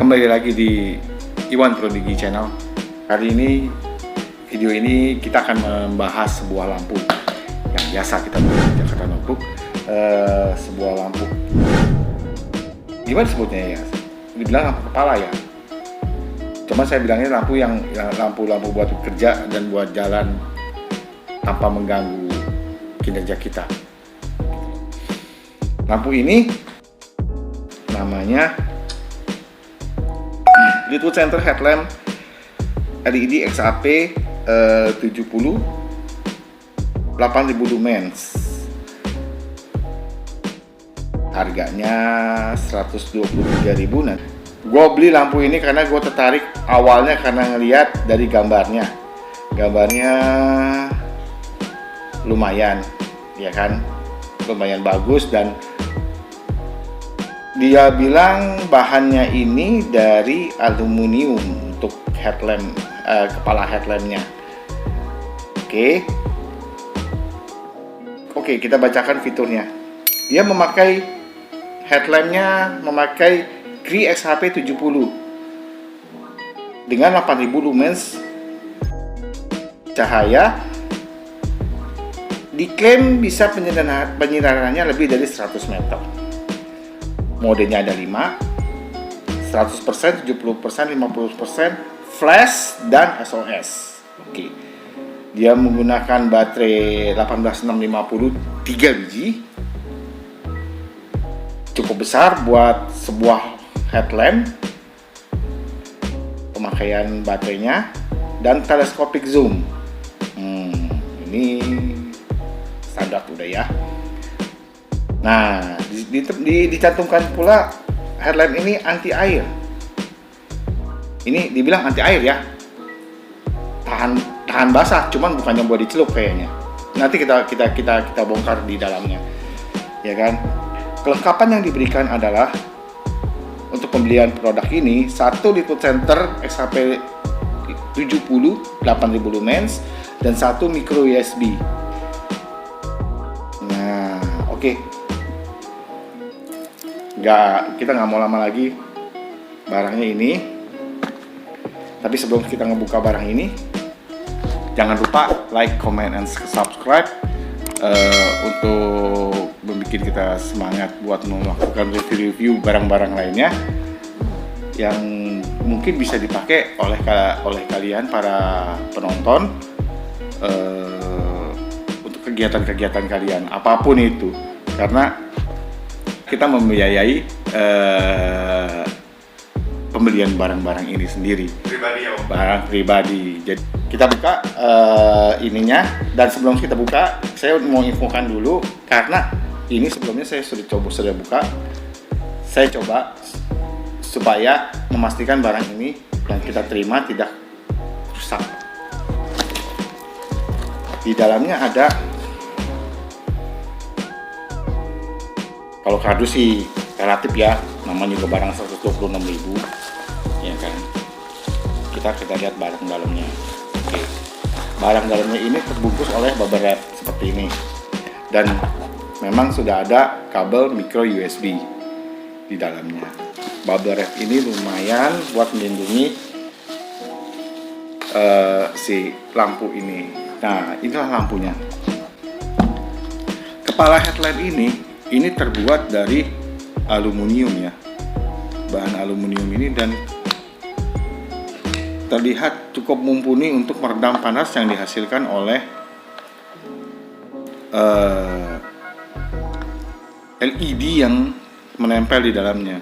Kembali lagi di Iwan Prodigi Channel. Kali ini, video ini kita akan membahas sebuah lampu yang biasa kita pakai di Jakarta Notebook. Sebuah lampu, gimana disebutnya ya? Dibilang lampu kepala ya. Cuma saya bilangnya lampu yang lampu-lampu buat kerja dan buat jalan tanpa mengganggu kinerja kita. Lampu ini namanya Liquid Center Headlamp LED XAP 70 8000 lumens. Harganya 123.000. Nah, gue beli lampu ini karena gue tertarik awalnya karena ngelihat dari gambarnya. Gambarnya lumayan, ya kan? Lumayan bagus, dan dia bilang bahannya ini dari aluminium untuk headlamp, kepala headlampnya. Oke, kita bacakan fiturnya. Dia memakai headlampnya memakai Cree XHP 70 dengan 8000 lumens cahaya. Diklaim bisa penyinarannya lebih dari 100 meter. Modenya ada 5, 100%, 70%, 50%, flash, dan SOS. Oke. Dia menggunakan baterai 18650 3 biji. Cukup besar buat sebuah headlamp. Pemakaian baterainya dan telescopic zoom. Ini standar udah ya. Nah, dicantumkan pula headlamp ini anti air. Ini dibilang anti air ya. Tahan basah, cuman bukannya buat dicelup kayaknya. Nanti kita bongkar di dalamnya. Ya kan? Kelengkapan yang diberikan adalah untuk pembelian produk ini, satu Liquid Center XHP 70 8000 lumens dan satu micro USB. Nah, oke. Kita nggak mau lama lagi barangnya ini. Tapi sebelum kita ngebuka barang ini, jangan lupa like, comment, and subscribe untuk membuat kita semangat buat melakukan review barang-barang lainnya yang mungkin bisa dipakai oleh kalian para penonton untuk kegiatan-kegiatan kalian apapun itu, karena kita membiayai pembelian barang-barang ini sendiri, barang pribadi. Jadi kita buka ininya, dan sebelum kita buka, saya mau infokan dulu karena ini sebelumnya saya sudah buka. Saya coba supaya memastikan barang ini yang kita terima tidak rusak. Di dalamnya ada, kalau kardus sih relatif ya, namanya juga barang 126.000, ya kan. Kita lihat barang dalamnya. Oke. Barang dalamnya ini terbungkus oleh bubble wrap seperti ini, dan memang sudah ada kabel micro USB di dalamnya. Bubble wrap ini lumayan buat melindungi si lampu ini. Nah, inilah lampunya. Kepala headlamp ini terbuat dari aluminium ya, bahan aluminium ini, dan terlihat cukup mumpuni untuk meredam panas yang dihasilkan oleh LED yang menempel di dalamnya.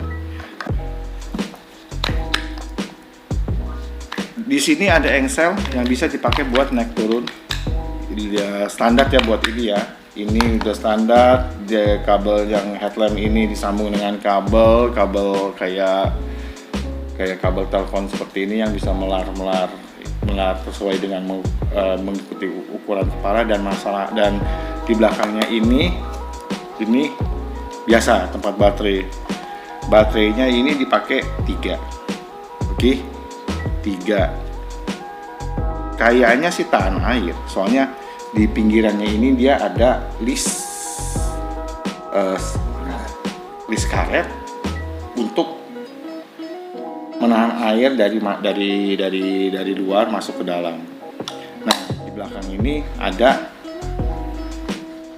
Di sini ada engsel yang bisa dipakai buat naik turun. Dia standar ya buat ini ya. Ini udah standar. Dia kabel yang headlamp ini disambung dengan kabel kayak kabel telepon seperti ini yang bisa melar sesuai dengan mengikuti ukuran kepala dan masalah. Dan di belakangnya ini biasa tempat baterai. Baterainya ini dipakai 3. Oke. 3. Kayaknya sih tahan air, soalnya di pinggirannya ini dia ada list karet untuk menahan air dari luar masuk ke dalam. Nah, di belakang ini ada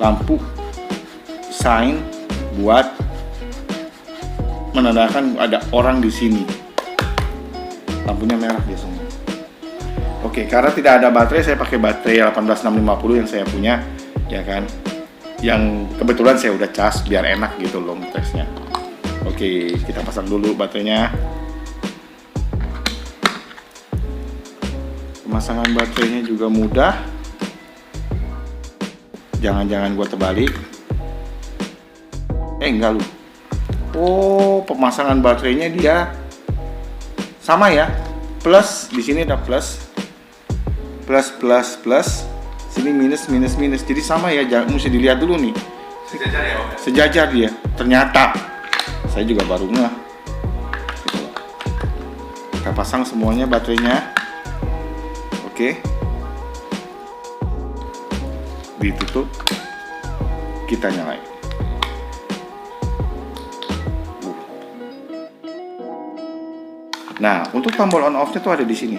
lampu sign buat menandakan ada orang di sini. Lampunya merah dia semua. Oke, karena tidak ada baterai, saya pakai baterai 18650 yang saya punya, ya kan. Yang kebetulan saya udah cas biar enak gitu loh ngetesnya. Oke, kita pasang dulu baterainya. Pemasangan baterainya juga mudah. Jangan-jangan gua terbalik. Enggak lu. Oh, pemasangan baterainya dia sama ya. Plus di sini ada plus. Sini minus. Jadi sama ya, mesti dilihat dulu nih. Sejajar ya, Om? Sejajar dia. Ternyata saya juga baru ngeh. Kita pasang semuanya baterainya. Oke. Ditutup. Kita nyalain. Nah, untuk tombol on off-nya tuh ada di sini.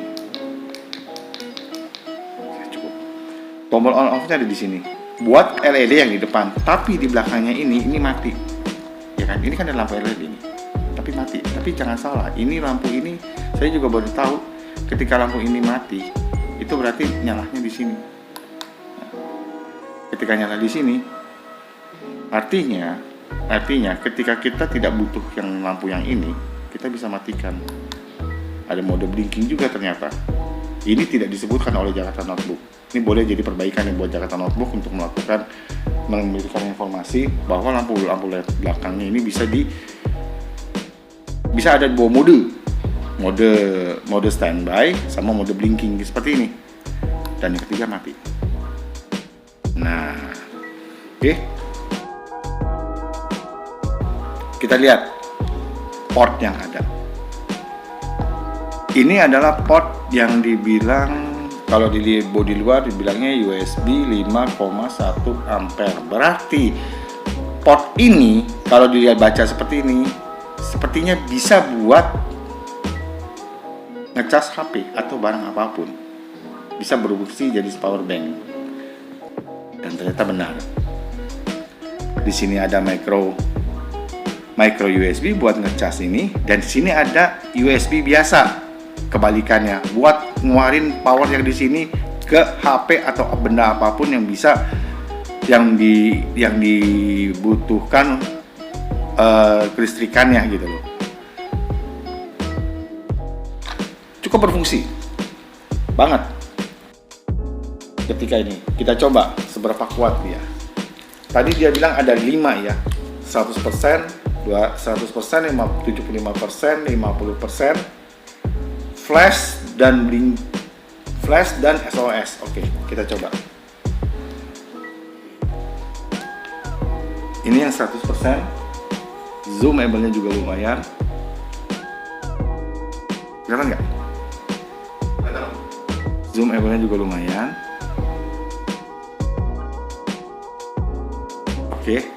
Cukup. Tombol on off-nya ada di sini. Buat LED yang di depan, tapi di belakangnya ini mati. Ya kan? Ini kan ada lampu LED ini. Tapi mati. Tapi jangan salah, ini lampu ini saya juga baru tahu ketika lampu ini mati, itu berarti nyalanya di sini. Nah, ketika nyala di sini, artinya ketika kita tidak butuh yang lampu yang ini, kita bisa matikan. Ada mode blinking juga ternyata. Ini tidak disebutkan oleh Jakarta Notebook. Ini boleh jadi perbaikan yang buat Jakarta Notebook untuk memberikan informasi bahwa lampu LED belakangnya ini bisa ada dua mode standby sama mode blinking seperti ini. Dan yang ketiga mati. Nah, oke. Kita lihat port yang ada. Ini adalah port yang dibilang, kalau di bodi luar dibilangnya USB 5,1 ampere. Berarti port ini kalau dilihat baca seperti ini, sepertinya bisa buat ngecas HP atau barang apapun. Bisa berfungsi jadi power bank. Dan ternyata benar. Di sini ada micro USB buat ngecas ini, dan di sini ada USB biasa. Kebalikannya, buat ngeluarin power yang di sini ke HP atau benda apapun yang bisa yang dibutuhkan kelistrikannya gitu loh. Cukup berfungsi banget. Ketika ini kita coba seberapa kuat dia. Tadi dia bilang ada 5 ya. 100%, 100%, 75%, 50%, flash dan SOS. Oke, kita coba. Ini yang 100%. Zoomable-nya juga lumayan. Kelihatan nggak? Zoomable-nya juga lumayan. Oke.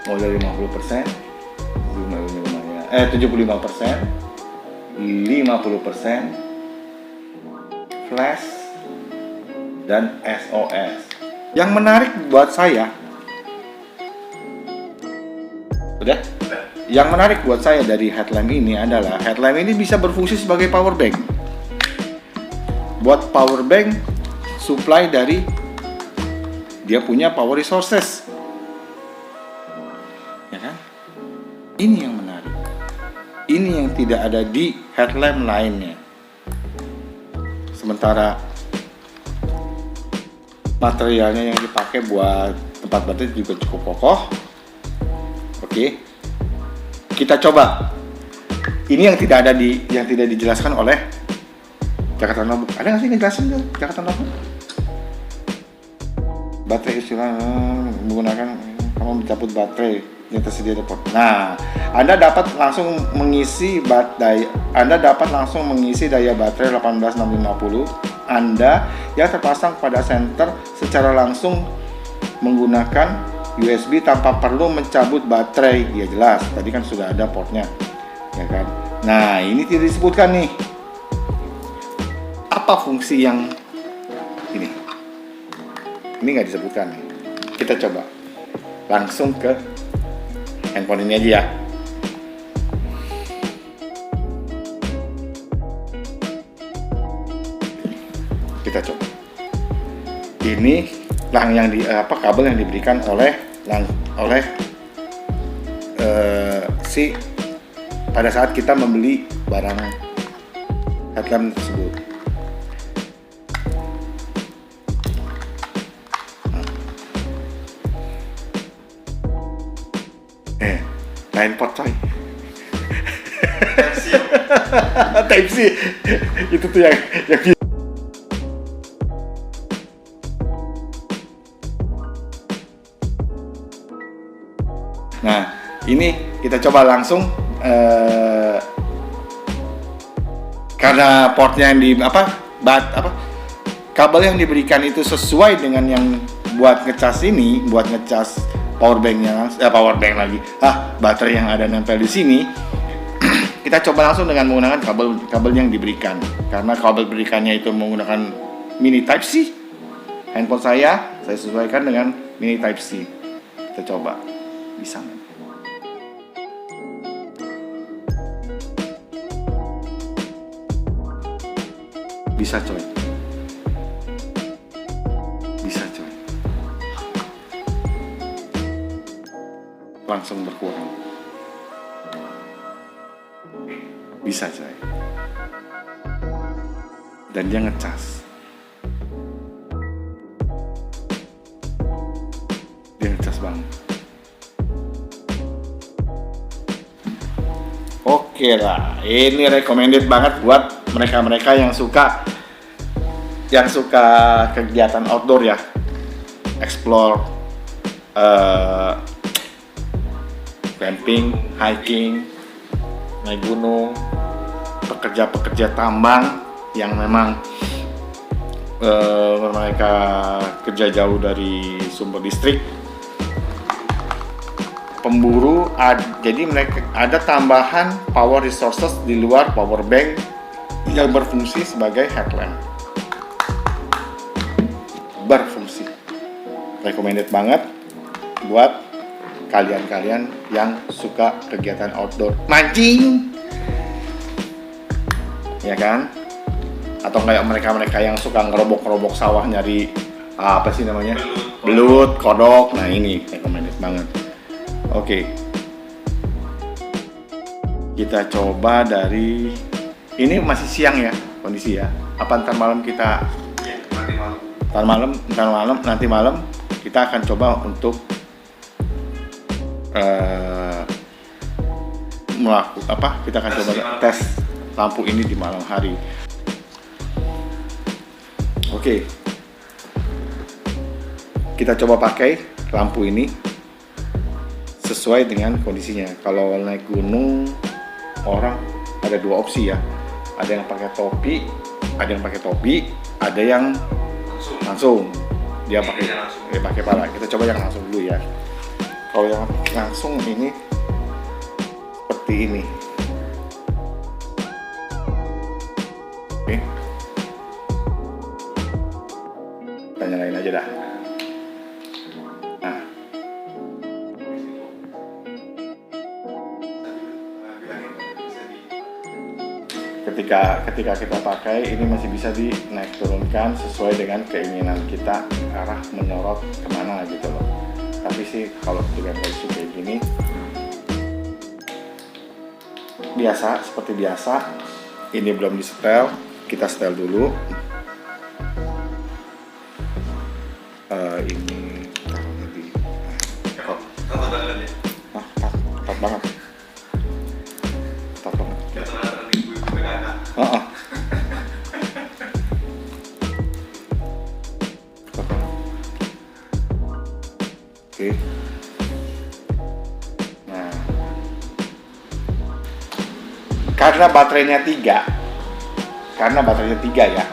Mulai 50%. Zoomable-nya lumayan. 75%. 50% flash dan SOS. Yang menarik buat saya, udah? Yang menarik buat saya dari headlamp ini adalah headlamp ini bisa berfungsi sebagai power bank. Buat power bank supply dari dia punya power resources. Ya kan? Ini yang menarik. Ini yang tidak ada di headlamp lainnya. Sementara materialnya yang dipakai buat tempat baterai juga cukup kokoh. Oke. Kita coba. Ini yang tidak dijelaskan oleh Jakarta Notebook. Ada nggak sih ngejelasin tuh Jakarta Notebook? Baterai istilah menggunakan kamu mencabut baterai yang tersedia di port. Nah, Anda dapat langsung mengisi daya baterai 18650 Anda yang terpasang pada senter secara langsung menggunakan USB tanpa perlu mencabut baterai. Ya jelas, tadi kan sudah ada portnya, ya kan. Nah, ini tidak disebutkan nih. Apa fungsi yang ini? Ini nggak disebutkan nih. Kita coba langsung ke handphone ini aja ya. Kita coba. Ini kabel yang diberikan oleh si pada saat kita membeli barang headlamp tersebut. Lain pot coy. Type C. Itu tuh yang Nah, ini kita coba langsung karena portnya yang kabel yang diberikan itu sesuai dengan yang buat ngecas ini, buat ngecas baterai yang ada nempel di sini. Kita coba langsung dengan menggunakan kabel yang diberikan. Karena kabel berikannya itu menggunakan mini Type C. Handphone saya sesuaikan dengan mini Type C. Kita coba. Bisa. Bisa coy. Langsung berkurang. Bisa coy. Dan dia ngecas. Banget. Oke lah, ini recommended banget buat mereka-mereka yang suka kegiatan outdoor ya, explore, camping, hiking, naik gunung, pekerja tambang yang memang mereka kerja jauh dari sumber listrik, pemburu, jadi mereka ada tambahan power resources di luar power bank yang berfungsi sebagai headlamp. Berfungsi. Recommended banget buat kalian-kalian yang suka kegiatan outdoor, mancing, ya kan? Atau kayak mereka yang suka ngerobok sawah nyari belut, kodok. Nah, ini recommended banget. Oke. Kita coba dari ini masih siang ya kondisi ya. Apa ntar malam kita? Nanti malam kita akan coba untuk kita akan coba tes lampu ini di malam hari. Oke. Kita coba pakai lampu ini sesuai dengan kondisinya. Kalau naik gunung, orang ada dua opsi ya. Ada yang pakai topi, ada yang langsung. Dia pakai pala. Kita coba yang langsung dulu ya. Kalau yang langsung ini seperti ini. Oke. Kita nyalain aja dah. Ketika kita pakai ini masih bisa dinaik turunkan sesuai dengan keinginan kita, arah menyorot kemana gitu loh. Tapi sih kalau dengan kondisi kayak gini seperti biasa, ini belum di setel, kita setel dulu. Ini taruhnya di ketat banget. Oke. Nah, karena baterainya 3 ya,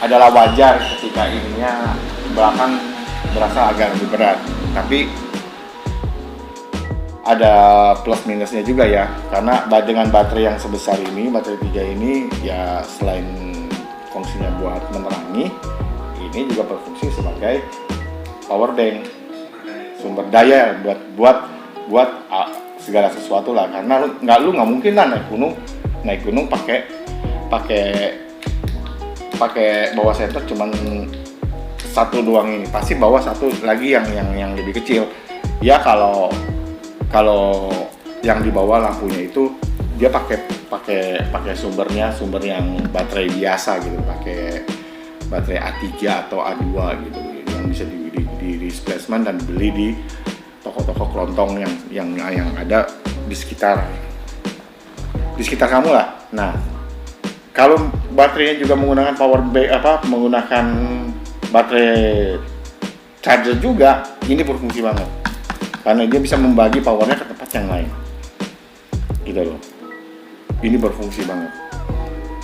adalah wajar ketika ininya belakang berasa agak lebih berat. Tapi ada plus minusnya juga ya, karena dengan baterai yang sebesar ini, baterai 3 ini ya selain fungsinya buat menerangi, ini juga berfungsi sebagai power bank, sumber daya buat segala sesuatu lah. Karena lu nggak mungkin lah naik gunung pakai bawa center cuman satu doang ini, pasti bawa satu lagi yang lebih kecil ya. Kalau yang dibawa lampunya itu dia pakai sumber yang baterai biasa gitu, pakai baterai A3 atau A2 gitu yang bisa di replacement dan beli di toko-toko kelontong yang ada di sekitar kamu lah. Nah, kalau baterainya juga menggunakan menggunakan baterai charger juga, ini berfungsi banget karena dia bisa membagi powernya ke tempat yang lain gitu loh. Ini berfungsi banget,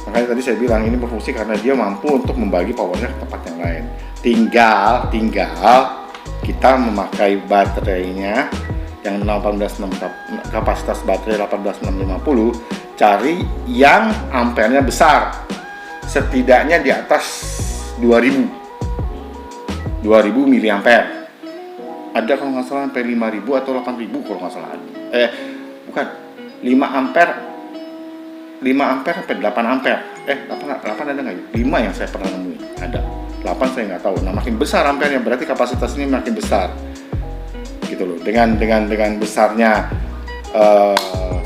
makanya tadi saya bilang ini berfungsi karena dia mampu untuk membagi powernya ke tempat yang lain. Tinggal kita memakai baterainya yang kapasitas baterai 18650, cari yang ampernya besar, setidaknya di atas 2000 miliampere. Ada kalau nggak salah sampai 5000 atau 8000 kalau nggak salah. Bukan 5 ampere sampai 8 ampere. 8 ada nggak ya? 5 yang saya pernah nemuin ada. 8 saya nggak tahu. Nah, makin besar ampernya berarti kapasitas ini makin besar gitu loh. Dengan besarnya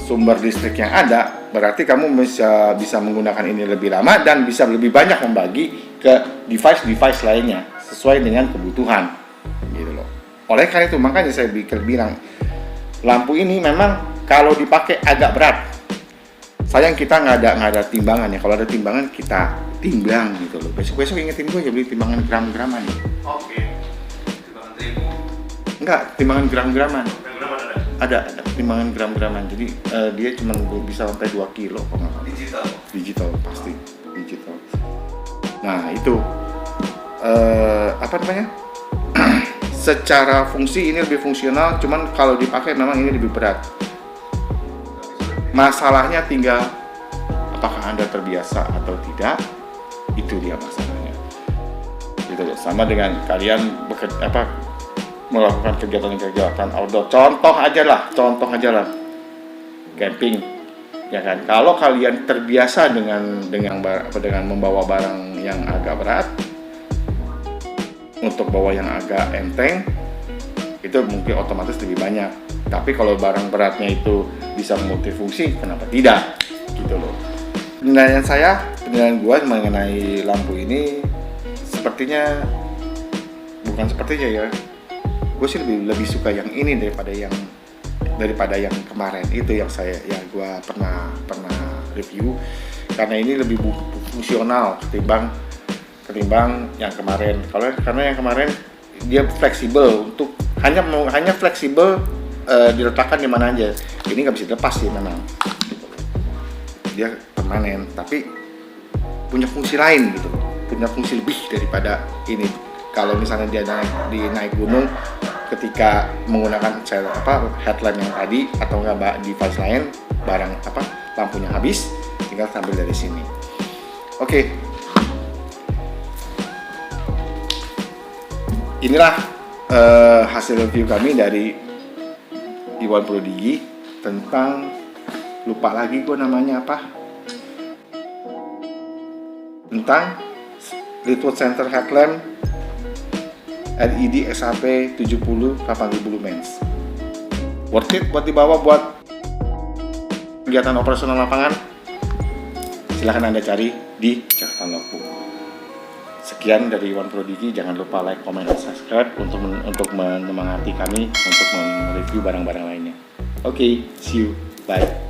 sumber listrik yang ada, berarti kamu bisa menggunakan ini lebih lama dan bisa lebih banyak membagi ke device lainnya sesuai dengan kebutuhan gitu loh. Oleh karena itu makanya saya bilang lampu ini memang kalau dipakai agak berat. Sayang kita nggak ada timbangannya. Kalau ada timbangan kita timbang gitu loh. Besok ingetin gue ya beli timbangan gram-graman. Oke. Timbangan terigu? Enggak, timbangan gram-graman. Gram-graman ada? Ada timbangan gram-graman. Jadi dia cuma bisa sampai 2 kilo kalau nggak salah. Digital pasti digital. Nah itu apa namanya? Secara fungsi ini lebih fungsional, cuman kalau dipakai memang ini lebih berat. Masalahnya tinggal apakah Anda terbiasa atau tidak, itu dia masalahnya. Gitu loh. Sama dengan kalian melakukan kegiatan outdoor. Contoh aja lah, camping, ya kan. Kalau kalian terbiasa dengan membawa barang yang agak berat, untuk bawa yang agak enteng, itu mungkin otomatis lebih banyak. Tapi kalau barang beratnya itu bisa multifungsi, kenapa tidak? Gitu loh. Penilaian gue mengenai lampu ini gue sih lebih suka yang ini daripada yang kemarin itu yang gue pernah review, karena ini lebih fungsional ketimbang yang kemarin. Karena yang kemarin dia fleksibel untuk hanya fleksibel diletakkan di mana aja. Ini nggak bisa dilepas sih memang. Dia permanen, tapi punya fungsi lain gitu, punya fungsi lebih daripada ini. Kalau misalnya dia naik gunung, ketika menggunakan headlamp yang tadi atau nggak device lain, lampunya habis, tinggal tampil dari sini. Oke. Inilah hasil review kami dari Iwan Prodigi tentang, lupa lagi gue namanya apa, tentang Litwood Center Headlamp LED SAP 70 8000 lumens. Worth it buat dibawa buat kegiatan operasional lapangan? Silahkan Anda cari di Jakarta Notebook. Sekian dari Iwan Prodigi. Jangan lupa like, comment, dan subscribe untuk menyemangati kami untuk mereview barang-barang lainnya. Oke, see you, bye.